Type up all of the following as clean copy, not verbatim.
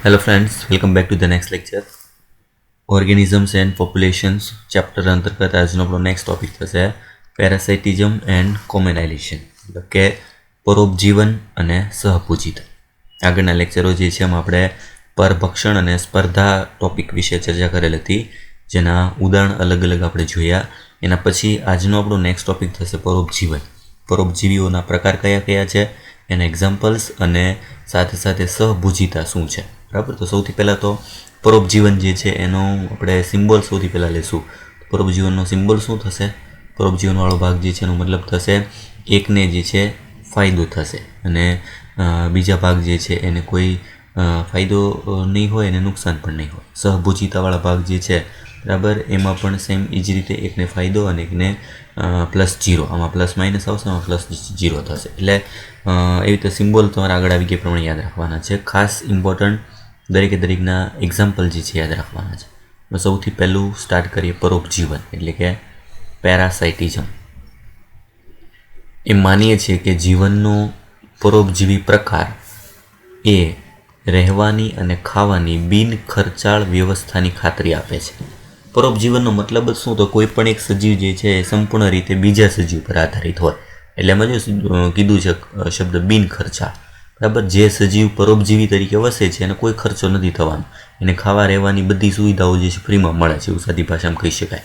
Hello friends, welcome back to the next lecture. Organisms and populations chapter અંતર્ગત આજનો આપણો next topic થશે પેરાસાઇટિઝમ and કોમેનાઇલેશન, એટલે કે પરોપજીવન અને સહપૂજિત. આગળના લેક્ચરો જે છે એમાં આપણે પરભક્ષણ અને સ્પર્ધા ટોપિક વિશે ચર્ચા કરેલ હતી, જેના ઉદાહરણ અલગ અલગ આપણે જોયા. એના પછી આજનો આપણો નેક્સ્ટ ટોપિક થશે પરોપજીવન. પરોપજીવીઓના પ્રકાર કયા કયા છે, એના એક્ઝામ્પલ્સ અને સાથે સાથે સહભુજિતા શું છે. બરાબર, તો સૌથી પહેલાં તો પરોપજીવન જે છે એનો આપણે સિમ્બોલ સૌથી પહેલાં લેશું. પરોપજીવનનો સિમ્બોલ શું થશે? પરોપજીવનવાળો ભાગ જે છે એનો મતલબ થશે એકને જે છે ફાયદો થશે અને બીજા ભાગ જે છે એને કોઈ ફાયદો નહીં હોય અને નુકસાન પણ નહીં હોય. સહભુજિતાવાળા ભાગ જે છે, બરાબર, એમાં પણ સેમ એ જ રીતે એકને ફાયદો અને એકને +0. આમાં પ્લસ માઇનસ આવશે, આમાં +0 થશે. એટલે એવી રીતે સિમ્બોલ તમારે આગળ આવી ગયા પ્રમાણે યાદ રાખવાના છે. ખાસ ઇમ્પોર્ટન્ટ દરેકના એક્ઝામ્પલ જે છે યાદ રાખવાના છે. સૌથી પહેલું સ્ટાર્ટ કરીએ પરોપજીવન, એટલે કે પેરાસાઇટિઝમ. એ માનીએ છીએ કે જીવનનો પરોપજીવી પ્રકાર એ રહેવાની અને ખાવાની બિન ખર્ચાળ વ્યવસ્થાની ખાતરી આપે છે. પરોપજીવનનો મતલબ જ શું? તો કોઈ પણ એક સજીવ જે છે એ સંપૂર્ણ રીતે બીજા સજીવ પર આધારિત હોય. એટલે એમાં જો કીધું છે શબ્દ બિન ખર્ચાળ, બરાબર. જે સજીવ પરોપજીવી તરીકે વસે છે એને કોઈ ખર્ચો નથી થવાનો, એને ખાવા રહેવાની બધી સુવિધાઓ જે છે ફ્રીમાં મળે છે, એવું સાદી ભાષામાં કહી શકાય.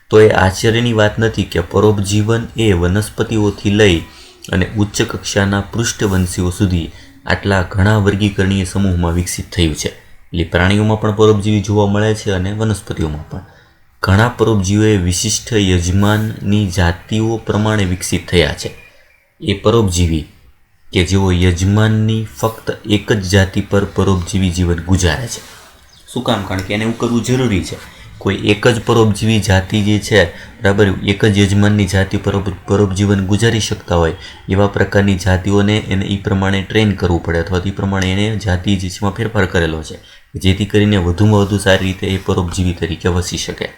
તો એ આશ્ચર્યની વાત નથી કે પરોપજીવન એ વનસ્પતિઓથી લઈ અને ઉચ્ચ કક્ષાના પૃષ્ઠવંશીઓ સુધી આટલા ઘણા વર્ગીકરણીય સમૂહમાં વિકસિત થયું છે. એટલે પ્રાણીઓમાં પણ પરોપજીવી જોવા મળે છે અને વનસ્પતિઓમાં પણ. ઘણા પરોપજીવીઓ વિશિષ્ટ યજમાનની જાતિઓ પ્રમાણે વિકસિત થયા છે. એ પરોપજીવી કે જેઓ યજમાનની ફક્ત એક જ જાતિ પર પરોપજીવી જીવન ગુજારે છે. શું કામ? કારણ કે એને એવું કરવું જરૂરી છે. કોઈ એક જ પરોપજીવી જાતિ જે છે, બરાબર, એક જ યજમાનની જાતિ પર પરોપજીવન ગુજારી શકતા હોય એવા પ્રકારની જાતિઓને એને એ પ્રમાણે ટ્રેન કરવું પડે, અથવા એ પ્રમાણે એને જાતિ જે છે ફેરફાર કરેલો છે, જેથી કરીને વધુમાં વધુ સારી રીતે એ પરોપજીવી તરીકે વસી શકે.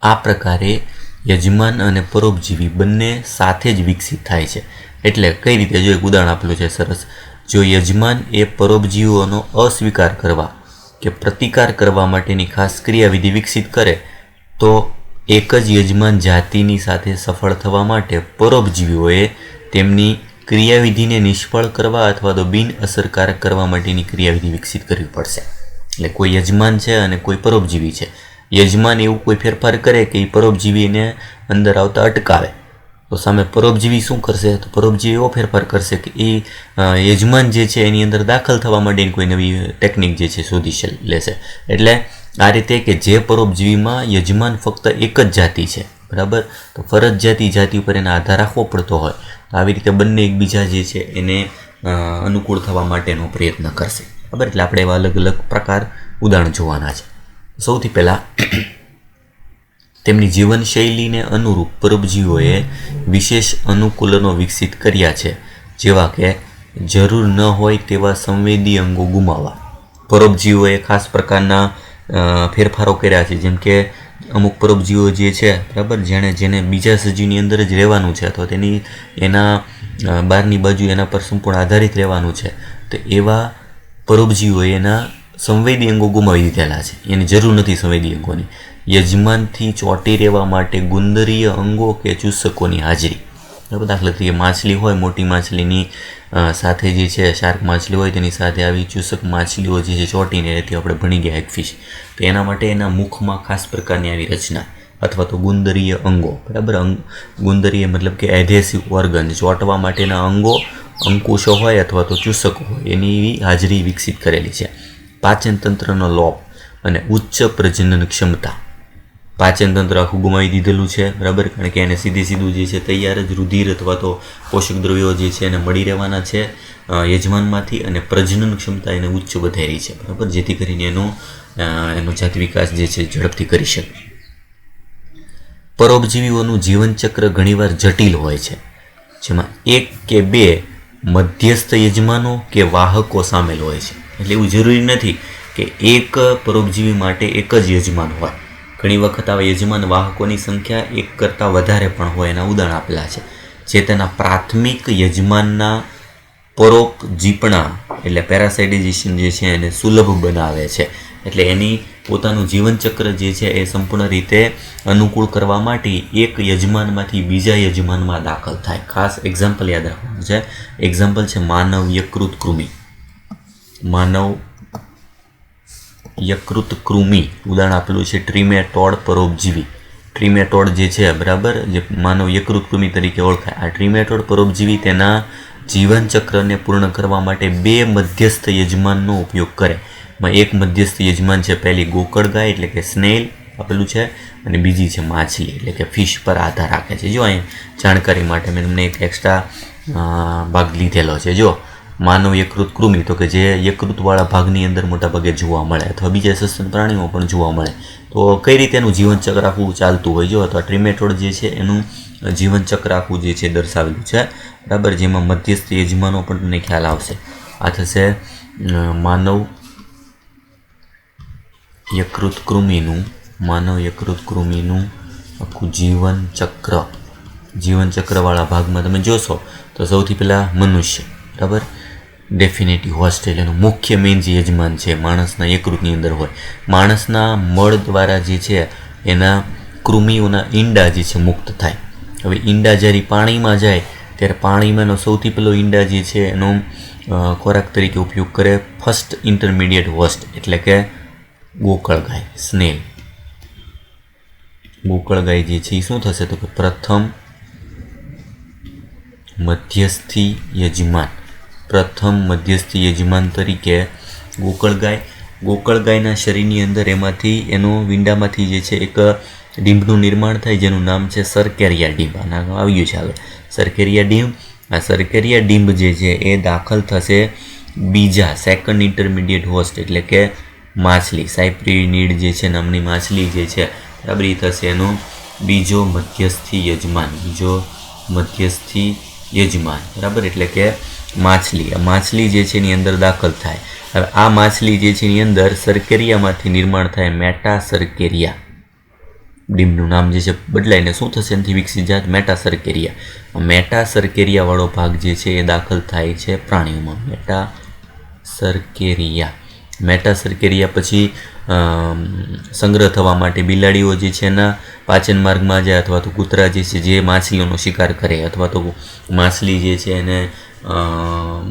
આ પ્રકારે યજમાન અને પરોપજીવી બંને સાથે જ વિકસિત થાય છે. એટલે કઈ રીતે? જો એક ઉદાહરણ આપેલું છે સરસ. જો યજમાન એ પરોપજીવીઓનો અસ્વીકાર કરવા કે પ્રતિકાર કરવા માટેની ખાસ ક્રિયાવિધિ વિકસિત કરે, તો એક જ યજમાન જાતિની સાથે સફળ થવા માટે પરોપજીવીઓએ તેમની ક્રિયાવિધિને નિષ્ફળ કરવા અથવા તો બિન અસરકારક કરવા માટેની ક્રિયાવિધિ વિકસિત કરવી પડશે. એટલે કોઈ યજમાન છે અને કોઈ પરોપજીવી છે. યજમાન એવું કોઈ ફેરફાર કરે કે એ પરોપજીવીને અંદર આવતા અટકાવે, તો સામે પરોપજીવી શું કરશે? તો પરોપજીવી એવો ફેરફાર કરશે કે એ યજમાન જે છે એની અંદર દાખલ થવા માટેની કોઈ નવી ટેકનિક જે છે શોધી લેશે. એટલે આ રીતે કે જે પરોપજીવીમાં યજમાન ફક્ત એક જ જાતિ છે, બરાબર, તો ફરજિયાતી જાતિ ઉપર એને આધાર રાખવો પડતો હોય, તો આવી રીતે બંને એકબીજા જે છે એને અનુકૂળ થવા માટેનો પ્રયત્ન કરશે, બરાબર. એટલે આપણે એવા અલગ અલગ પ્રકાર ઉદાહરણ જોવાના છે. સૌથી પહેલાં તેમની જીવનશૈલીને અનુરૂપ પરોપજીવીઓએ વિશેષ અનુકૂલનો વિકસિત કર્યા છે, જેવા કે જરૂર ન હોય તેવા સંવેદી અંગો ગુમાવવા. પરોપજીવીઓએ ખાસ પ્રકારના ફેરફારો કર્યા છે, જેમ કે અમુક પરોપજીવીઓ જે છે, બરાબર, જેને બીજા સજીવની અંદર જ રહેવાનું છે અથવા એના બહારની બાજુ એના પર સંપૂર્ણ આધારિત રહેવાનું છે, તો એવા પરોપજીવીઓએ એના સંવેદી અંગો ગુમાવી દીધેલા છે. એની જરૂર નથી સંવેદી અંગોની. યજમાનથી ચોંટી રહેવા માટે ગુંદરીય અંગો કે ચૂસકોની હાજરી, બરાબર. દાખલા તરીકે માછલી હોય, મોટી માછલીની સાથે જે છે શાર્ક માછલી હોય, તેની સાથે આવી ચૂસક માછલીઓ જે છે ચોંટીને રહેતી, આપણે ભણી ગયા હેગફિશ, તો એના માટે એના મુખમાં ખાસ પ્રકારની આવી રચના અથવા તો ગુંદરીય અંગો, બરાબર. ગુંદરીય મતલબ કે એડહેસિવ ઓર્ગન, ચોંટવા માટેના અંગો, અંકુશો હોય અથવા તો ચૂસકો હોય, એની હાજરી વિકસિત કરેલી છે. પાચન તંત્રનો લોપ અને ઉચ્ચ પ્રજનન ક્ષમતા. પાચન તંત્ર આખું ગુમાવી દીધેલું છે, બરાબર, કારણ કે એને સીધું જે છે તૈયાર જ રુધિર અથવા તો પોષક દ્રવ્યો જે છે એને મળી રહેવાના છે યજમાનમાંથી, અને પ્રજનન ક્ષમતા એને ઉચ્ચ વધારી છે, બરાબર, જેથી કરીને એનો જાત વિકાસ જે છે ઝડપથી કરી શકે. પરોપજીવીઓનું જીવનચક્ર ઘણીવાર જટિલ હોય છે, જેમાં એક કે બે મધ્યસ્થ યજમાનો કે વાહકો સામેલ હોય છે. એટલે એવું જરૂરી નથી કે એક પરોપજીવી માટે એક જ યજમાન હોય. ઘણી વખત આવા યજમાન વાહકોની સંખ્યા એક કરતાં વધારે પણ હોય. એના ઉદાહરણ આપેલા છે, જે તેના પ્રાથમિક યજમાનના પરોપજીપણા એટલે પેરાસાઇટાઇઝેશન જે છે એને સુલભ બનાવે છે. એટલે એની પોતાનું જીવનચક્ર જે છે એ સંપૂર્ણ રીતે અનુકૂળ કરવા માટે એક યજમાનમાંથી બીજા યજમાનમાં દાખલ થાય. ખાસ એક્ઝામ્પલ યાદ રાખવાનું છે. એક્ઝામ્પલ છે માનવ યકૃત કૃમિ. માનવ યકૃત કૃમિ ઉદાહરણ આપેલું છે ટ્રીમેટોડ પરોપજીવી. ટ્રીમેટોડ જે છે બરાબર, જે માનવ યકૃત કૃમિ તરીકે ઓળખાય. આ ટ્રીમેટોડ પરોપજીવી તેના જીવનચક્રને પૂર્ણ કરવા માટે બે મધ્યસ્થ યજમાનનો ઉપયોગ કરે. એક મધ્યસ્થ યજમાન છે પહેલી ગોકળગાય એટલે કે સ્નેલ આપેલું છે, અને બીજી છે માછલી એટલે કે ફિશ પર આધાર રાખે છે. જો અહીં જાણકારી માટે મેં તમને એક એક્સ્ટ્રા ભાગ લીધેલો છે. જો માનવ યકૃત કૃમિ તો કે જે યકૃતવાળા ભાગની અંદર મોટા ભાગે જોવા મળે અથવા બીજા સસ્તન પ્રાણીઓ પણ જોવા મળે. તો કઈ રીતે એનું જીવનચક્ર આખું ચાલતું હોય જો, અથવા ટ્રીમેટોડ જે છે એનું જીવનચક્ર આખું જે છે દર્શાવેલું છે બરાબર, જેમાં મધ્યસ્થ યજમાનો પણ તમને ખ્યાલ આવશે. આ થશે માનવ યકૃત કૃમિનું આખું જીવનચક્રવાળા ભાગમાં તમે જોશો તો સૌથી પહેલાં મનુષ્ય બરાબર, ડેફિનેટિવ હોસ્ટ એટલે એનું મુખ્ય મેઇન જે યજમાન છે માણસના યકૃતની અંદર હોય. માણસના મળ દ્વારા જે છે એના કૃમિઓના ઈંડા જે છે મુક્ત થાય. હવે ઈંડા જ્યારે પાણીમાં જાય ત્યારે પાણીમાંનો સૌથી પહેલો ઈંડા જે છે એનો ખોરાક તરીકે ઉપયોગ કરે ફર્સ્ટ ઇન્ટરમીડિયેટ હોસ્ટ એટલે કે ગોકળગાય, સ્નેલ. ગોકળગાય જે છે એ શું થશે તો કે પ્રથમ મધ્યસ્થી યજમાન તરીકે ગોકળગાયના શરીરની અંદર એનો વીંડામાંથી જે છે એક ડીંભનું નિર્માણ થાય જેનું નામ છે સરકેરિયા ડીંબ. આના આવ્યું છે આગળ સરકેરિયા ડીંબ. આ સરકેરિયા ડીંબ જે છે એ દાખલ થશે બીજા સેકન્ડ ઇન્ટરમીડિયેટ હોસ્ટ એટલે કે માછલી, સાયપ્રિનિડ જે છે નામની માછલી જે છે બરાબર, એ થશે એનો બીજો મધ્યસ્થી યજમાન બરાબર, એટલે કે માછલી જે છે એની અંદર દાખલ થાય. હવે આ માછલી જે છે એની અંદર સરકેરિયામાંથી નિર્માણ થાય મેટાસર્કેરિયા. ડીંબનું નામ જે છે બદલાઈને શું થશે એનાથી વિકસિત જાત મેટાસર્કેરિયા. મેટાસર્કેરિયા વાળો ભાગ જે છે એ દાખલ થાય છે પ્રાણીઓમાં. મેટાસર્કેરિયા પછી સંગ્રહ થવા માટે બિલાડીઓ જે છે એના પાચન માર્ગમાં જાય, અથવા તો કૂતરા જે છે જે માછલીઓનો શિકાર કરે, અથવા તો માછલી જે છે એને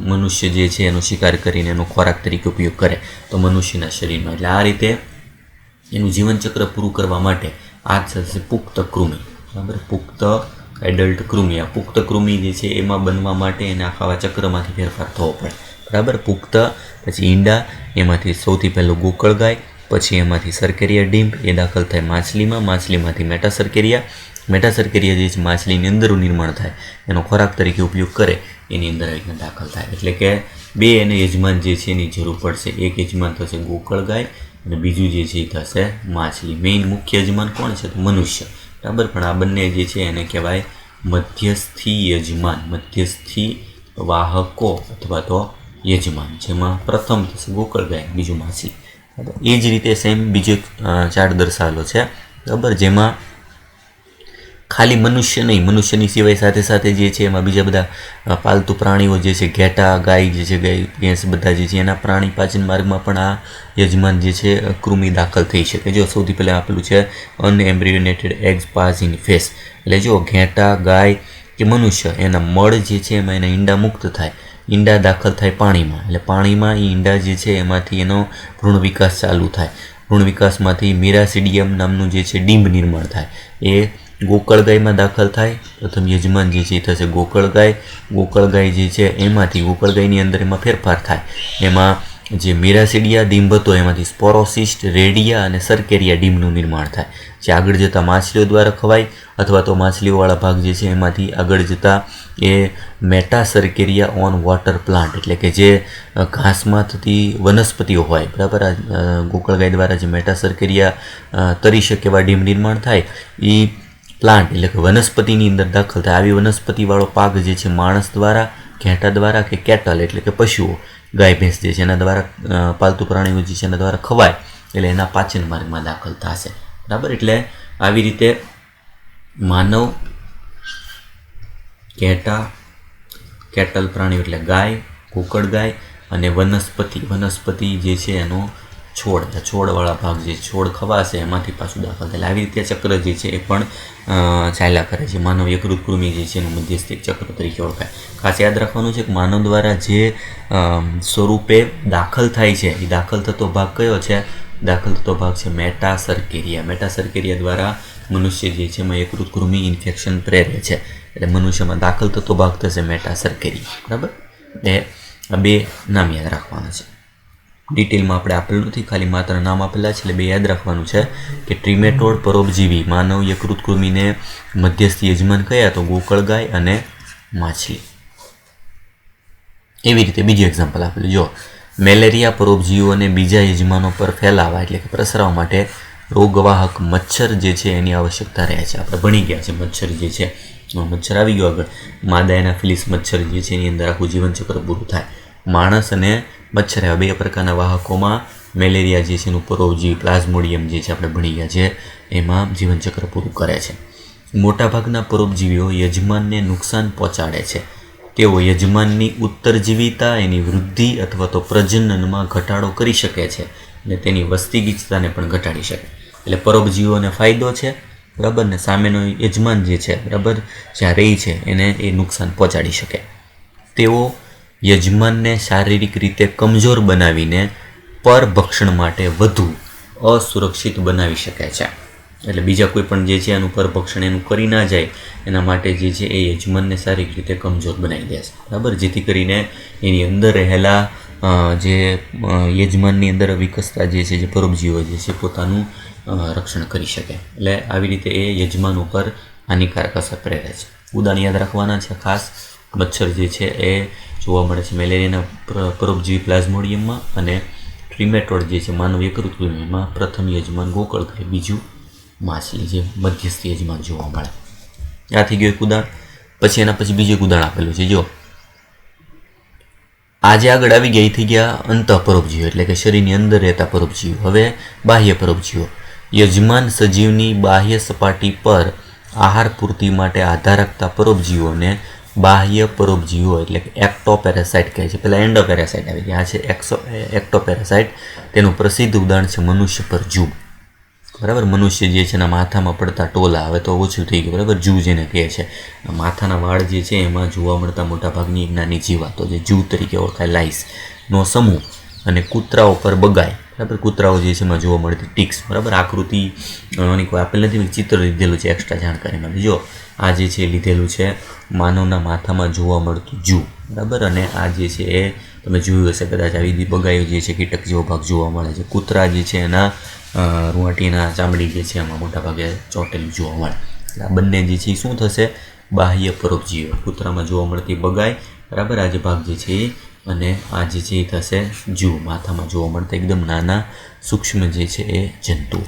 મનુષ્ય જે છે એનો શિકાર કરીને એનો ખોરાક તરીકે ઉપયોગ કરે તો મનુષ્યના શરીરમાં. એટલે આ રીતે એનું જીવનચક્ર પૂરું કરવા માટે આ થશે પુખ્ત કૃમિ બરાબર, પુખ્ત એડલ્ટ કૃમિ. આ પુખ્ત કૃમિ જે છે એમાં બનવા માટે એને આખા ચક્રમાંથી ફેરફાર થવો પડે બરાબર. પુખ્ત પછી ઈંડા, એમાંથી સૌથી પહેલું ગોકળગાય, પછી એમાંથી સરકેરિયા ડીંબ એ દાખલ થાય માછલીમાંથી મેટાસર્કેરિયા જે છે માછલીની અંદર નિર્માણ થાય, એનો ખોરાક તરીકે ઉપયોગ કરે, એની અંદર આવી રીતના દાખલ થાય. એટલે કે બે એને યજમાન જે છે એની જરૂર પડશે. એક યજમાન થશે ગોકળગાય અને બીજું જે છે એ થશે માછલી. મેઇન મુખ્ય યજમાન કોણ છે તો મનુષ્ય બરાબર, પણ આ બંને જે છે એને કહેવાય મધ્યસ્થી વાહકો અથવા તો યજમાન, જેમાં પ્રથમ થશે ગોકળગાય, બીજું માછલી. એ જ રીતે સેમ બીજો ચાર્ટ દર્શાવેલો છે બરાબર, જેમાં ખાલી મનુષ્ય નહીં, મનુષ્યની સિવાય સાથે સાથે જે છે એમાં બીજા બધા પાલતુ પ્રાણીઓ જે છે ઘેટા, ગાય જે છે, ગાય ભેંસ બધા જે છે એના પ્રાણી પાચન માર્ગમાં પણ આ યજમાન જે છે કૃમિ દાખલ થઈ શકે. જો સૌથી પહેલાં આપેલું છે અનએમ્બ્રિયોનેટેડ એગ્સ પાસ ઇન ફેસ, એટલે જો ઘેટા, ગાય કે મનુષ્ય એના મળ જે છે એમાં એના ઈંડા મુક્ત થાય, ઈંડા દાખલ થાય પાણીમાં, એટલે પાણીમાં એ ઈંડા જે છે એમાંથી એનો ભ્રૂણ વિકાસ ચાલુ થાય. ભ્રૂણ વિકાસમાંથી મિરાસિડિયમ નામનું જે છે ડીંબ નિર્માણ થાય, એ ગોકળગાયમાં દાખલ થાય. પ્રથમ યજમાન જે છે એ થશે ગોકળગાય જે છે એમાંથી ગોકળગાયની અંદર એમાં ફેરફાર થાય, એમાં જે મિરાસિડિયા ડીંબ હતો એમાંથી સ્પોરોસિસ્ટ, રેડિયા અને સરકેરિયા ડીંબનું નિર્માણ થાય, જે આગળ જતાં માછલીઓ દ્વારા ખવાય, અથવા તો માછલીઓવાળા ભાગ જે છે એમાંથી આગળ જતાં એ મેટાસર્કેરિયા ઓન વોટર પ્લાન્ટ એટલે કે જે ઘાસમાં થતી વનસ્પતિઓ હોય બરાબર, ગોકળગાય દ્વારા જે મેટાસર્કેરિયા તરી શકે એવા ડીંબ નિર્માણ થાય એ પ્લાન્ટ એટલે કે વનસ્પતિની અંદર દાખલ થાય. આવી વનસ્પતિવાળો પાક જે છે માણસ દ્વારા, ઘેટા દ્વારા કે કેટલ એટલે કે પશુઓ, ગાય ભેંસ જે છે એના દ્વારા, પાલતુ પ્રાણીઓ જે છે એના દ્વારા ખવાય, એટલે એના પાચન માર્ગમાં દાખલ થશે બરાબર. એટલે આવી રીતે માનવ, ઘેટા, કેટલ પ્રાણીઓ એટલે ગાય, ગોકળગાય અને વનસ્પતિ જે છે એનો છોડવાળા ભાગ જે છોડ ખવાશે એમાંથી પાછું દાખલ થાય. આવી રીતે ચક્ર જે છે એ પણ ચાલ્યા કરે છે. માનવ યકૃત કૃમિ જે છે એનું મધ્યસ્થી ચક્ર તરીકે ઓળખાય. ખાસ યાદ રાખવાનું છે કે માનવ દ્વારા જે સ્વરૂપે દાખલ થાય છે એ દાખલ થતો ભાગ કયો છે? દાખલ થતો ભાગ છે મેટાસર્કેરિયા દ્વારા મનુષ્ય જે છે એમાં યકૃત કૃમિ ઇન્ફેક્શન પ્રેરે છે. એટલે મનુષ્યમાં દાખલ થતો ભાગ થશે મેટાસર્કેરિયા. બરાબર, એ આ બે નામ યાદ રાખવાના છે. ડિટેલમાં આપણે આપેલું નથી, ખાલી માત્ર નામ આપેલા છે એટલે બે યાદ રાખવાનું છે કે ટ્રીમેટોડ પરોપજીવી માનવ યકૃત કૃમિને મધ્યસ્થ યજમાન કયા? તો ગોકળગાય અને માછલી. એવી રીતે બીજું એક્ઝામ્પલ આપેલું જો, મેલેરિયા પરોપજીવીઓને બીજા યજમાનો પર ફેલાવા એટલે કે પ્રસરવા માટે રોગવાહક મચ્છર જે છે એની આવશ્યકતા રહે છે. આપણે ભણી ગયા છે મચ્છર જે છે, મચ્છર આવી ગયો આગળ. માદા એનાફિલિસ મચ્છર જે છે એની અંદર આખું જીવનચક્ર પૂરું થાય. માણસ અને મચ્છર એવા બે પ્રકારના વાહકોમાં મેલેરિયા જે છે એનું પરોપજીવી પ્લાઝ્મોડિયમ જે છે આપણે ભણી ગયા છે એમાં જીવનચક્ર પૂરું કરે છે. મોટાભાગના પરોપજીવીઓ યજમાનને નુકસાન પહોંચાડે છે. તેઓ યજમાનની ઉત્તરજીવિતા, એની વૃદ્ધિ અથવા તો પ્રજનનમાં ઘટાડો કરી શકે છે અને તેની વસ્તી ગીચતાને પણ ઘટાડી શકે. એટલે પરોપજીવીઓને ફાયદો છે, બરાબર, ને સામેનો યજમાન જે છે, બરાબર, જ્યાં રહી છે એને એ નુકસાન પહોંચાડી શકે. તેઓ યજમાનને શારીરિક રીતે કમજોર બનાવીને પરભક્ષણ માટે વધુ અસુરક્ષિત બનાવી શકે છે. એટલે બીજા કોઈ પણ જે છે એનું પરભક્ષણ એનું કરી ના જાય એના માટે જે છે એ યજમાનને શારીરિક રીતે કમજોર બનાવી દે છે. બરાબર, જેથી કરીને એની અંદર રહેલા જે યજમાનની અંદર વિકસતા જે છે જે પરોપજીવો જે છે પોતાનું રક્ષણ કરી શકે. એટલે આવી રીતે એ યજમાન ઉપર હાનિકારક અસર પ્રેરે છે. ઉદાહરણ યાદ રાખવાના છે ખાસ. મચ્છર જે છે એ જોવા મળે છે મેલેરિયાના પરોપજીવી પ્લાઝ્મોડિયમમાં અને ટ્રીમેટોડ જે છે માનવ યકૃત કૃમિમાં પ્રથમ યજમાન ગોકળગાય, બીજું માછલી જે મધ્યસ્થ યજમાન જોવા મળે. આ થઈ ગયું એક ઉદાહરણ. પછી એના પછી બીજું એક ઉદાહરણ આપેલું છે જો, આજે આગળ આવી ગયા થઈ ગયા અંતઃ પરોપજીવો એટલે કે શરીરની અંદર રહેતા પરોપજીવો. હવે બાહ્ય પરોપજીવો. યજમાન સજીવની બાહ્ય સપાટી પર આહાર પૂર્તિ માટે આધાર રાખતા પરોપજીવોને બાહ્ય પરોપજીવો એટલે કે એક્ટોપેરાસાઇટ કહે છે. પહેલાં એન્ડોપેરાસાઇટ આવી ગયા, આ છે એક્ટોપેરાસાઇટ. તેનું પ્રસિદ્ધ ઉદાહરણ છે મનુષ્ય પર જૂ. બરાબર, મનુષ્ય જે છે એના માથામાં પડતા ટોલા, હવે તો ઓછું થઈ ગયું, બરાબર, જૂ જેને કહે છે. માથાના વાળ જે છે એમાં જોવા મળતા મોટાભાગની એક નાની જીવાતો જે જૂ તરીકે ઓળખાય, લાઈસનો સમૂહ. અને કૂતરાઓ પર બગાય, બરાબર, કૂતરાઓ જે છે એમાં જોવા મળતી ટિક્સ. બરાબર, આકૃતિ આની કોઈ આપેલ નથી, ચિત્ર લીધેલું છે એક્સ્ટ્રા જાણકારી માટે. જો આ જે છે લીધેલું છે માનવના માથામાં જોવા મળતું જૂ. બરાબર, અને આ જે છે એ તમે જોયું હશે કદાચ આવી બગાયો જે છે કીટક જેવો ભાગ જોવા મળે છે. કૂતરા જે છે એના રૂંવાટીના ચામડી જે છે એમાં મોટાભાગે ચોટેલું જોવા મળે. એટલે આ બંને જે છે એ શું થશે? બાહ્ય પરોપજીવો. કૂતરામાં જોવા મળતી બગાય, બરાબર, આ જે ભાગ જે છે એ, અને આ જે છે એ થશે જૂ, માથામાં જોવા મળતા એકદમ નાના સૂક્ષ્મ જે છે એ જંતુ,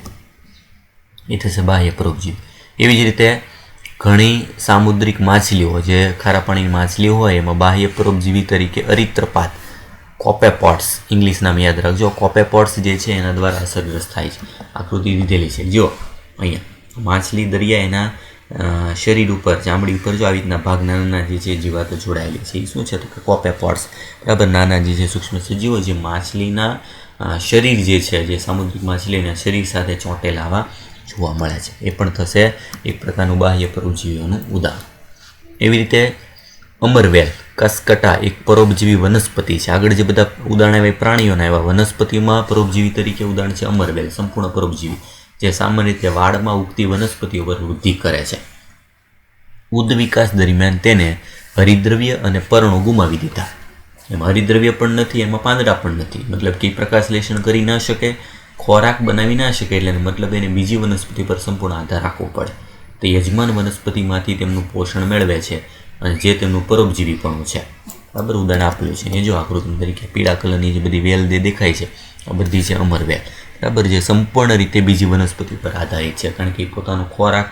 એ થશે બાહ્ય પરોપજીવ. એવી જ રીતે ઘણી સામુદ્રિક માછલીઓ જે ખારા પાણીની માછલીઓ હોય એમાં બાહ્ય પરોપજીવી તરીકે અરિત્રપાત, કોપેપોડ્સ, ઇંગ્લિશ નામ યાદ રાખજો. કોપેપોડ્સ જે છે એના દ્વારા અસરગ્રસ્ત થાય છે. આકૃતિ દીધેલી છે જો અહીંયા. માછલી દરિયા એના શરીર ઉપર, ચામડી ઉપર જો આવી રીતના ભાગ નાના જે છે જીવાતો જોડાયેલી છે. એ શું છે તો કે કોપેપોડ્સ, બરાબર, નાના જે છે સૂક્ષ્મ સજીવો જે માછલીના શરીર જે છે, જે સામુદ્રિક માછલીના શરીર સાથે ચોંટેલા આવા જોવા મળે છે. એ પણ થશે એક પ્રકારનું બાહ્ય પરોપજીવીઓનું ઉદાહરણ. એવી રીતે અમરવેલ, કસકટા એક પરોપજીવી વનસ્પતિ છે. આગળ જે બધા ઉદાહરણ આવ્યા પ્રાણીઓના, એવા વનસ્પતિમાં પરોપજીવી તરીકે ઉદાહરણ છે અમરવેલ, સંપૂર્ણ પરોપજીવી, જે સામાન્ય રીતે વાડમાં ઉગતી વનસ્પતિઓ પર વૃદ્ધિ કરે છે. ઉદ વિકાસ દરમિયાન તેને હરિદ્રવ્ય અને પર્ણો ગુમાવી દીધા. એમાં હરિદ્રવ્ય પણ નથી, એમાં પાંદડા પણ નથી, મતલબ કે પ્રકાશલેષણ કરી ન શકે, ખોરાક બનાવી ના શકે, એટલે મતલબ એને બીજી વનસ્પતિ પર સંપૂર્ણ આધાર રાખવો પડે. તે યજમાન વનસ્પતિમાંથી તેમનું પોષણ મેળવે છે અને જે તેમનું પરોપજીવીપણું છે. બરાબર, ઉદાહરણ આપેલું છે એ જો આકૃતિ તરીકે પીળા કલરની જે બધી વેલ દેખાય છે આ બધી છે અમરવેલ. બરાબર, જે સંપૂર્ણ રીતે બીજી વનસ્પતિ પર આધારિત છે, કારણ કે પોતાનો ખોરાક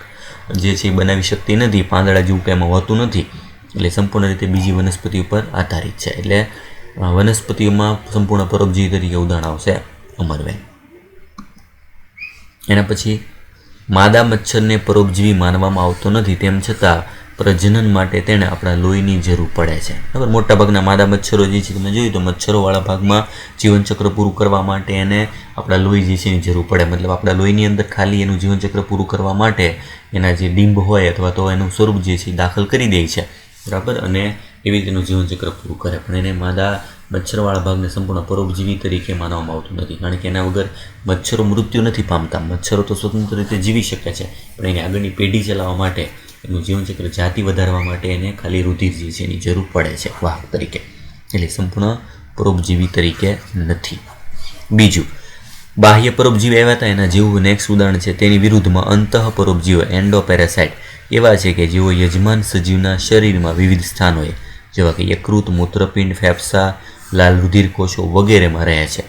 જે છે એ બનાવી શકતી નથી, પાંદડા જેવું કે એમાં હોતું નથી, એટલે સંપૂર્ણ રીતે બીજી વનસ્પતિ ઉપર આધારિત છે. એટલે વનસ્પતિઓમાં સંપૂર્ણ પરોપજીવી તરીકે ઉદાહરણ આવશે અમરવેલ. એના પછી માદા મચ્છરને પરોપજીવી માનવામાં આવતો નથી, તેમ છતાં પ્રજનન માટે તેને આપણા લોહીની જરૂર પડે છે. બરાબર, મોટાભાગના માદા મચ્છરો જે છે તમે જોયું તો મચ્છરોવાળા ભાગમાં જીવનચક્ર પૂરું કરવા માટે એને આપણા લોહી જે છે એની જરૂર પડે. મતલબ આપણા લોહીની અંદર ખાલી એનું જીવનચક્ર પૂરું કરવા માટે એના જે ડિંબ હોય અથવા તો એનું સ્વરૂપ જે છે એ દાખલ કરી દે છે. બરાબર, અને એવી રીતે એનું જીવનચક્ર પૂરું કરે. પણ એને માદા મચ્છરવાળા ભાગને સંપૂર્ણ પરોપજીવી તરીકે માનવામાં આવતું નથી, કારણ કે એના વગર મચ્છરો મૃત્યુ નથી પામતા. મચ્છરો તો સ્વતંત્ર રીતે જીવી શકે છે, પણ એની આગળની પેઢી ચલાવવા માટે, એનું જીવનચક્ર જાતિ વધારવા માટે એને ખાલી રુધિર જે છે એની જરૂર પડે છે વાહક તરીકે, એટલે સંપૂર્ણ પરોપજીવી તરીકે નથી. બીજું, બાહ્ય પરોપજીવી આવ્યા હતા એના જેવું નેક્સ્ટ ઉદાહરણ છે તેની વિરુદ્ધમાં અંતઃ પરોપજીવો એન્ડોપેરાસાઇટ એવા છે કે જેઓ યજમાન સજીવના શરીરમાં વિવિધ સ્થાનોએ જેવા કે યકૃત, મૂત્રપિંડ, ફેફસા, લાલ રુધિર કોષો વગેરેમાં રહે છે.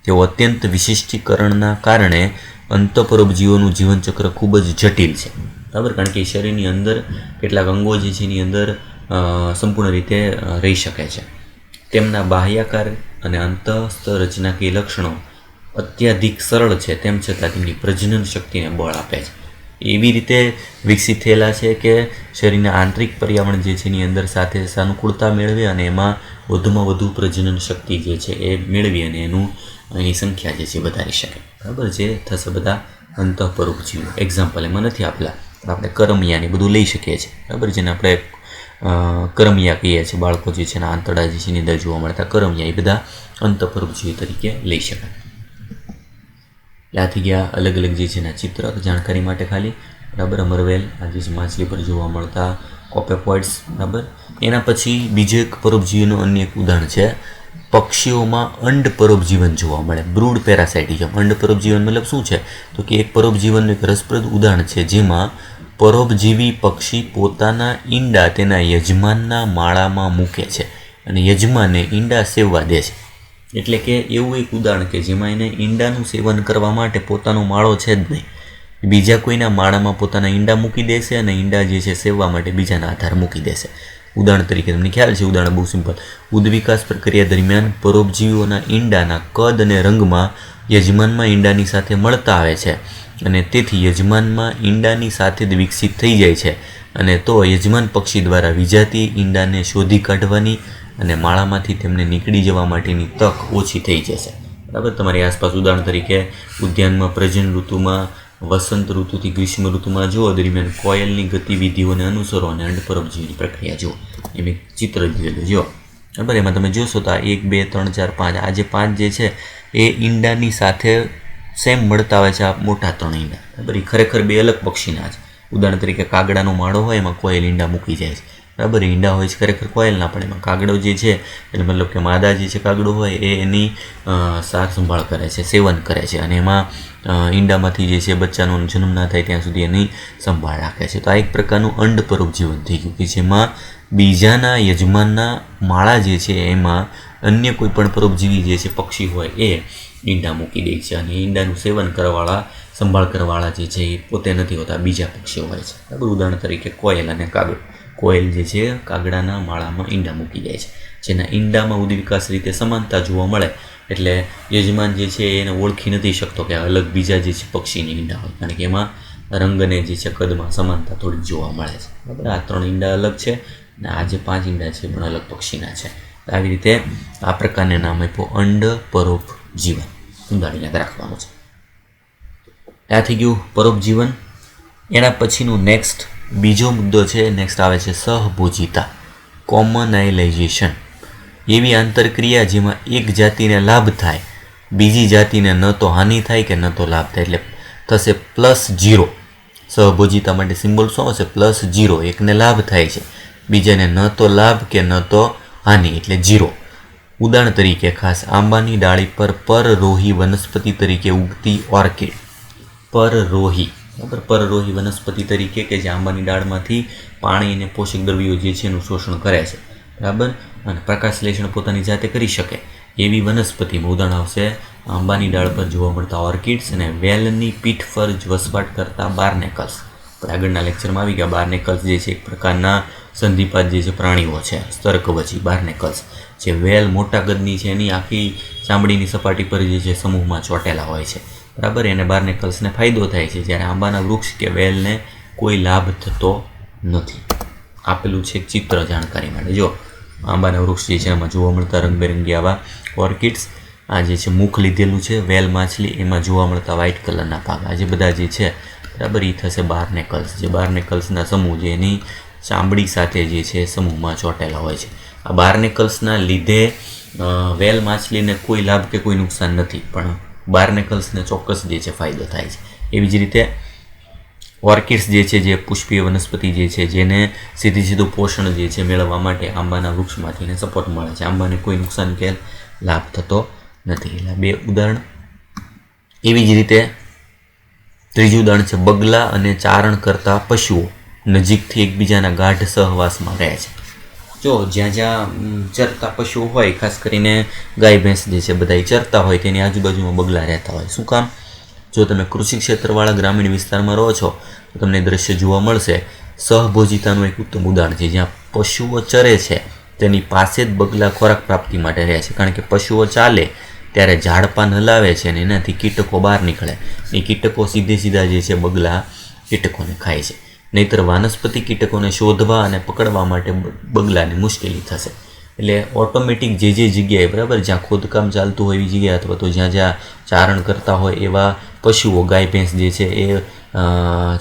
તેઓ અત્યંત વિશિષ્ટીકરણના કારણે અંતઃપરોપજીવોનું જીવનચક્ર ખૂબ જ જટિલ છે. બરાબર, કારણ કે શરીરની અંદર કેટલાક અંગો જે છે એની અંદર સંપૂર્ણ રીતે રહી શકે છે. તેમના બાહ્યાકાર અને અંતઃસ્થ રચનાકીય લક્ષણો અત્યાધિક સરળ છે, તેમ છતાં તેમની પ્રજનન શક્તિને બળ આપે છે. એવી રીતે વિકસિત થયેલા છે કે શરીરના આંતરિક પર્યાવરણ જે છે એની અંદર સાથે સાનુકૂળતા મેળવે અને એમાં વધુમાં વધુ પ્રજનન શક્તિ જે છે એ મેળવી અને એની સંખ્યા જે છે વધારી શકે. બરાબર, જે થશે બધા અંતઃપરોપજીવો. એક્ઝામ્પલ એમાં નથી આપેલા, આપણે કરમિયાને બધું લઈ શકીએ છીએ. બરાબર, જેને આપણે કરમિયા કહીએ છીએ, બાળકો જે છે એના આંતરડા જે છે એની અંદર જોવા મળતા કરમિયા, એ બધા અંતઃપરોપજીવી તરીકે લઈ શકાય. ત્યાંથી ગયા અલગ અલગ જે છે એના ચિત્ર જાણકારી માટે ખાલી. બરાબર, અમરવેલ આ જે છે માછલી પર જોવા મળતા કોપેપોઇડ્સ. બરાબર, એના પછી બીજો એક પરોપજીવીનું અન્ય એક ઉદાહરણ છે, પક્ષીઓમાં અંડ પરોપજીવન જોવા મળે, બ્રૂડ પેરાસાઇટિઝમ. અંડ પરોપજીવન મતલબ શું છે તો કે એક પરોપજીવનનું એક રસપ્રદ ઉદાહરણ છે જેમાં પરોપજીવી પક્ષી પોતાના ઈંડા તેના યજમાનના માળામાં મૂકે છે અને યજમાનને ઈંડા સેવવા દે છે. એટલે કે એવું એક ઉદાહરણ કે જેમાં એને ઈંડાનું સેવન કરવા માટે પોતાનો માળો છે જ નહીં, બીજા કોઈના માળામાં પોતાના ઈંડા મૂકી દેશે અને ઈંડા જે છે સેવવા માટે બીજાના આધાર મૂકી દેશે. ઉદાહરણ તરીકે તમને ખ્યાલ છે, ઉદાહરણ બહુ સિમ્પલ. ઉદ્વિકાસ પ્રક્રિયા દરમિયાન પરોપજીવીઓના ઈંડાના કદ અને રંગમાં યજમાનમાં ઈંડાની સાથે મળતા આવે છે અને તેથી યજમાનમાં ઈંડાની સાથે જ વિકસિત થઈ જાય છે અને તો યજમાન પક્ષી દ્વારા વિજાતી ઈંડાને શોધી કાઢવાની અને માળામાંથી તેમને નીકળી જવા માટેની તક ઓછી થઈ જશે. બરાબર, તમારી આસપાસ ઉદાહરણ તરીકે ઉદ્યાનમાં પ્રજનન ઋતુમાં, વસંત ઋતુથી ગ્રીષ્મ ઋતુમાં જુઓ દરમિયાન કોયલની ગતિવિધિઓને અનુસરો અને અંડપરોપજીવીની પ્રક્રિયા જુઓ. એમ એક ચિત્ર દીધેલું જુઓ. બરાબર, એમાં તમે જોશો તો 1, 2, 3, 4, 5 આ જે 5 જે છે એ ઈંડાની સાથે સેમ મળતા હોય છે. આ મોટા 3 ઈંડા. બરાબર, એ ખરેખર 2 અલગ પક્ષીના છે. ઉદાહરણ તરીકે કાગડાનો માળો હોય એમાં કોયલ ઈંડા મૂકી જાય છે. બરાબર, ઈંડા હોય છે ખરેખર કોયલના, પણ એમાં કાગડો જે છે એટલે મતલબ કે માદા જે છે કાગડો હોય એ એની સાર સંભાળ કરે છે, સેવન કરે છે અને એમાં ઈંડામાંથી જે છે બચ્ચાનો જન્મ ના થાય ત્યાં સુધી એની સંભાળ રાખે છે. તો આ એક પ્રકારનું અંડપરોપજીવન થઈ ગયું કે જેમાં બીજાના યજમાનના માળા જે છે એમાં અન્ય કોઈ પણ પરોપજીવી જે છે પક્ષી હોય એ ઈંડા મૂકી દે છે અને ઈંડાનું સેવન કરવાવાળા, સંભાળ કરવાવાળા જે છે એ પોતે નથી હોતા, બીજા પક્ષીઓ હોય છે. બરાબર, ઉદાહરણ તરીકે કોયલ અને કાગડો. કોયલ જે છે કાગડાના માળામાં ઈંડા મૂકી જાય છે, જેના ઈંડામાં ઉદ્વિકાસ રીતે સમાનતા જોવા મળે એટલે યજમાન જે છે એને ઓળખી નથી શકતો કે અલગ બીજા જે છે પક્ષીની ઈંડા હોય, કારણ કે એમાં રંગને જે છે કદમાં સમાનતા થોડી જોવા મળે છે. બરાબર, આ 3 ઈંડા અલગ છે અને આ જે 5 ઈંડા છે પણ અલગ પક્ષીના છે. આવી રીતે આ પ્રકારને નામ આપ્યું અંડપરોપજીવન. ઊંડાડી યાદ રાખવાનું છે. આ થઈ ગયું પરોપજીવન. એના પછીનું નેક્સ્ટ બીજો મુદ્દો છે, નેક્સ્ટ આવે છે સહભોજિતા, કોમનાઇલાઇઝેશન. એવી આંતરક્રિયા જેમાં એક જાતિને લાભ થાય, બીજી જાતિને ન તો હાનિ થાય કે ન તો લાભ થાય, એટલે થશે +0. સહભોજિતા માટે સિમ્બોલ શું હશે? +0. એકને લાભ થાય છે, બીજાને ન તો લાભ કે ન તો હાનિ એટલે 0. ઉદાહરણ તરીકે ખાસ આંબાની ડાળી પર પરરોહી વનસ્પતિ તરીકે ઉગતી ઓર્કિડ. પરરોહી, બરાબર, પરરોહી વનસ્પતિ તરીકે કે જે આંબાની ડાળમાંથી પાણી અને પોષક દ્રવ્યો જે છે એનું શોષણ કરે છે. બરાબર, અને પ્રકાશલેષણ પોતાની જાતે કરી શકે એવી વનસ્પતિમાં ઉદાહરણ આવશે આંબાની ડાળ પર જોવા મળતા ઓર્કિડ્સ અને વેલની પીઠ પર વસવાટ કરતા બાર્નેકલ્સ. આપણે આગળના લેક્ચરમાં આવી ગયા. બાર્નેકલ્સ જે છે એક પ્રકારના સંધિપાત જે છે પ્રાણીઓ છે, સ્તરકવચી બાર્નેકલ્સ, જે વેલ મોટા કદની છે એની આખી ચામડીની સપાટી પર જે છે સમૂહમાં ચોંટેલા હોય છે. બરાબર, એને બાર્નેકલ્સને ફાયદો થાય છે, જ્યારે આંબાના વૃક્ષ કે વેલને કોઈ લાભ થતો નથી. આપેલું છે એક ચિત્ર જાણકારી માટે. જો આંબાના વૃક્ષ જે છે એમાં જોવા મળતા રંગબેરંગી આવા ઓર્કિડ્સ, આ જે છે મુખ લીધેલું છે વેલ માછલી, એમાં જોવા મળતા વ્હાઇટ કલરના ભાગ, આ જે બધા જે છે બરાબર એ થશે બાર્નેકલ્સ. જે બાર્નેકલ્સના સમૂહ જે એની ચામડી સાથે જે છે સમૂહમાં ચોંટેલા હોય છે. આ બાર્નેકલ્સના લીધે વેલ માછલીને કોઈ લાભ કે કોઈ નુકસાન નથી, પણ બાર્નેકલ્સને ચોક્કસ જે છે ફાયદો થાય છે. એવી જ રીતે ઓર્કિડ્સ જે છે, જે પુષ્પીય વનસ્પતિ જે છે, જેને સીધું પોષણ જે છે મેળવવા માટે આંબાના વૃક્ષમાંથી એને સપોર્ટ મળે છે. આંબાને કોઈ નુકસાન કે લાભ થતો નથી. એટલે 2 ઉદાહરણ. એવી જ રીતે ત્રીજું ઉદાહરણ છે બગલા અને ચારણ કરતા પશુઓ નજીકથી એકબીજાના ગાઢ સહવાસમાં રહે છે. જો જ્યાં જ્યાં ચરતા પશુઓ હોય, ખાસ કરીને ગાય ભેંસ જે છે બધા ચરતા હોય, તેની આજુબાજુમાં બગલા રહેતા હોય. શું કામ? જો તમે કૃષિ ક્ષેત્રવાળા ગ્રામીણ વિસ્તારમાં રહો છો તો તમને દ્રશ્ય જોવા મળશે. સહભોજિતાનું એક ઉત્તમ ઉદાહરણ છે. જ્યાં પશુઓ ચરે છે તેની પાસે જ બગલા ખોરાક પ્રાપ્તિ માટે રહે છે, કારણ કે પશુઓ ચાલે ત્યારે ઝાડપાન હલાવે છે અને એનાથી કીટકો બહાર નીકળે. એ કીટકો સીધા જે છે બગલા કીટકોને ખાય છે. નહીંતર વાનસ્પતિ કીટકોને શોધવા અને પકડવા માટે બગલાને મુશ્કેલી થશે. એટલે ઓટોમેટિક જે જગ્યાએ બરાબર જ્યાં ખોદકામ ચાલતું હોય એવી જગ્યાએ, અથવા તો જ્યાં જ્યાં ચારણ કરતા હોય એવા પશુઓ ગાય ભેંસ જે છે એ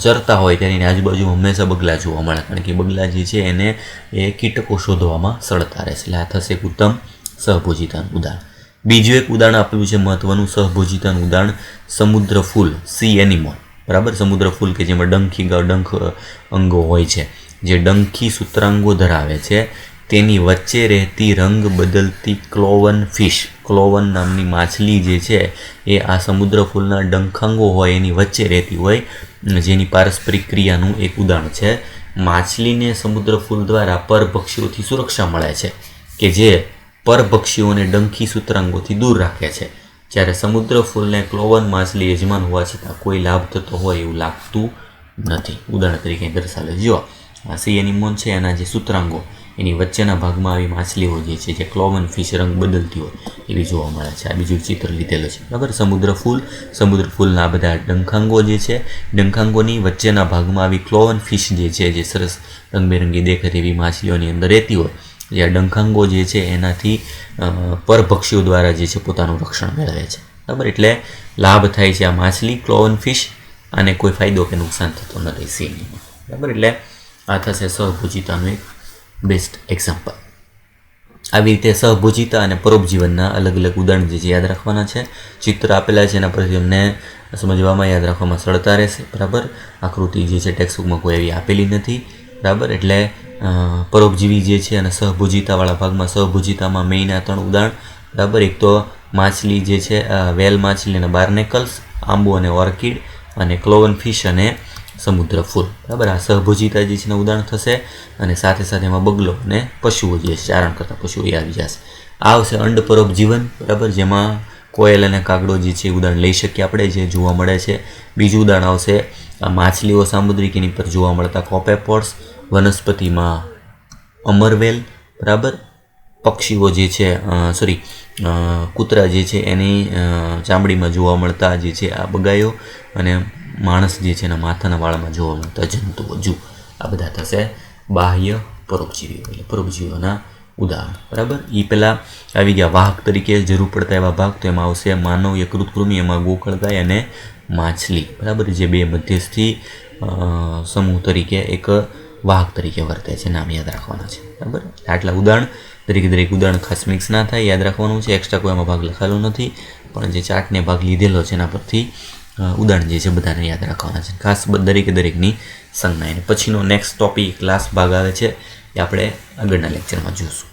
ચરતા હોય તેની આજુબાજુ હંમેશા બગલા જોવા મળે, કારણ કે બગલા જે છે એને એ કીટકો શોધવામાં સરળતા રહેશે. એટલે આ થશે એક ઉત્તમ સહભોજિતાનું ઉદાહરણ. બીજું એક ઉદાહરણ આપેલું છે મહત્વનું સહભોજિતાનું ઉદાહરણ સમુદ્ર ફૂલ, સી એનિમોન. બરાબર, સમુદ્ર ફૂલ કે જેમાં ડંખ અંગો હોય છે, જે ડંખી સૂત્રાંગો ધરાવે છે, તેની વચ્ચે રહેતી રંગ બદલતી ક્લોવન ફિશ, ક્લોવન નામની માછલી જે છે એ આ સમુદ્ર ફૂલના ડંખાંગો હોય એની વચ્ચે રહેતી હોય, જેની પારસ્પરિક ક્રિયાનું એક ઉદાહરણ છે. માછલીને સમુદ્ર ફૂલ દ્વારા પરભક્ષીઓથી સુરક્ષા મળે છે, કે જે પરભક્ષીઓને ડંખી સૂત્રાંગોથી દૂર રાખે છે. જ્યારે સમુદ્ર ફૂલને ક્લોવન માછલી યજમાન હોવા છતાં કોઈ લાભ થતો હોય એવું લાગતું નથી. ઉદાહરણ તરીકે દર્શાવે. જો આ સી એનિમોન છે, એના જે સૂત્રાંગો એની વચ્ચેના ભાગમાં આવી માછલીઓ જે છે, જે ક્લોવન ફિશ રંગ બદલતી હોય એવી જોવા મળે છે. આ બીજું ચિત્ર લીધેલું છે. બરાબર, સમુદ્ર ફૂલના આ બધા ડંખાંગો જે છે, ડંખાંગોની વચ્ચેના ભાગમાં આવી ક્લોવન ફિશ જે છે, જે સરસ રંગબેરંગી દેખાતી એવી માછલીઓની અંદર રહેતી હોય, જે આ ડંખાંગો જે છે એનાથી પરભક્ષીઓ દ્વારા જે છે પોતાનું રક્ષણ મેળવે છે. બરાબર, એટલે લાભ થાય છે આ માછલી ક્લોવન ફિશ, અને કોઈ ફાયદો કે નુકસાન થતો નથી સીની. બરાબર, એટલે આ થશે સહભોજિતાનું એક બેસ્ટ એક્ઝામ્પલ. આવી રીતે સહભોજિતા અને પરોપજીવનના અલગ અલગ ઉદાહરણ જે છે યાદ રાખવાના છે. ચિત્ર આપેલા છે એના પરથી અમને સમજવામાં, યાદ રાખવામાં સરળતા રહેશે. બરાબર, આકૃતિ જે છે ટેક્સ્ટબુકમાં કોઈ એવી આપેલી નથી. બરાબર, એટલે પરોપજીવી જે છે અને સહભોજિતાવાળા ભાગમાં સહભોજિતામાં મેઇન આ 3 ઉદાહરણ. બરાબર, એક તો માછલી જે છે વેલ માછલી અને બાર્નેકલ્સ, આંબો અને ઓર્કિડ, અને ક્લોવન ફિશ અને સમુદ્ર ફૂલ. બરાબર, આ સહભોજિતા જે છે ઉદાહરણ થશે, અને સાથે સાથે એમાં બગલો અને પશુઓ જે છે ચારણ કરતા પશુઓ એ આવી જશે. આ આવશે અંડ પરોપજીવન. બરાબર, જેમાં કોયલ અને કાગડો જે છે ઉદાહરણ લઈ શકીએ આપણે, જે જોવા મળે છે. બીજું ઉદાહરણ આવશે આ માછલીઓ સામુદ્રિક એની પર જોવા મળતા કોપેપોડ્સ, વનસ્પતિમાં અમરવેલ. બરાબર, પક્ષીઓ જે છે કૂતરા જે છે એની ચામડીમાં જોવા મળતા જે છે આ બગાઈઓ, અને માણસ જે છે એના માથાના વાળમાં જોવા મળતા જંતુઓ. આ બધા થશે બાહ્ય પરોપજીવીઓ, એટલે પરોપજીવીઓના ઉદાહરણ. બરાબર, એ પહેલાં આવી ગયા વાહક તરીકે જરૂર પડતા એવા ભાગ. તો એમાં આવશે માનવ, યકૃત કૃમિ, એમાં ગોકળ ગાય અને માછલી. બરાબર, જે 2 મધ્યસ્થી સમૂહ તરીકે એક વાહક તરીકે વર્તે છે. નામ યાદ રાખવાના છે. બરાબર, આટલા ઉદાહરણ. દરેક ઉદાહરણ ખાસ મિક્સ ના થાય, યાદ રાખવાનું છે. એક્સ્ટ્રા કોઈ એમાં ભાગ લખાયેલો નથી, પણ જે ચાર્ટને ભાગ લીધેલો છે એના પરથી ઉદાહરણ જે છે બધાને યાદ રાખવાના છે. ખાસ દરેકની સંજ્ઞા. પછીનો નેક્સ્ટ ટોપિક ક્લાસ ભાગ આવે છે, એ આપણે આગળના લેક્ચરમાં જોઈશું.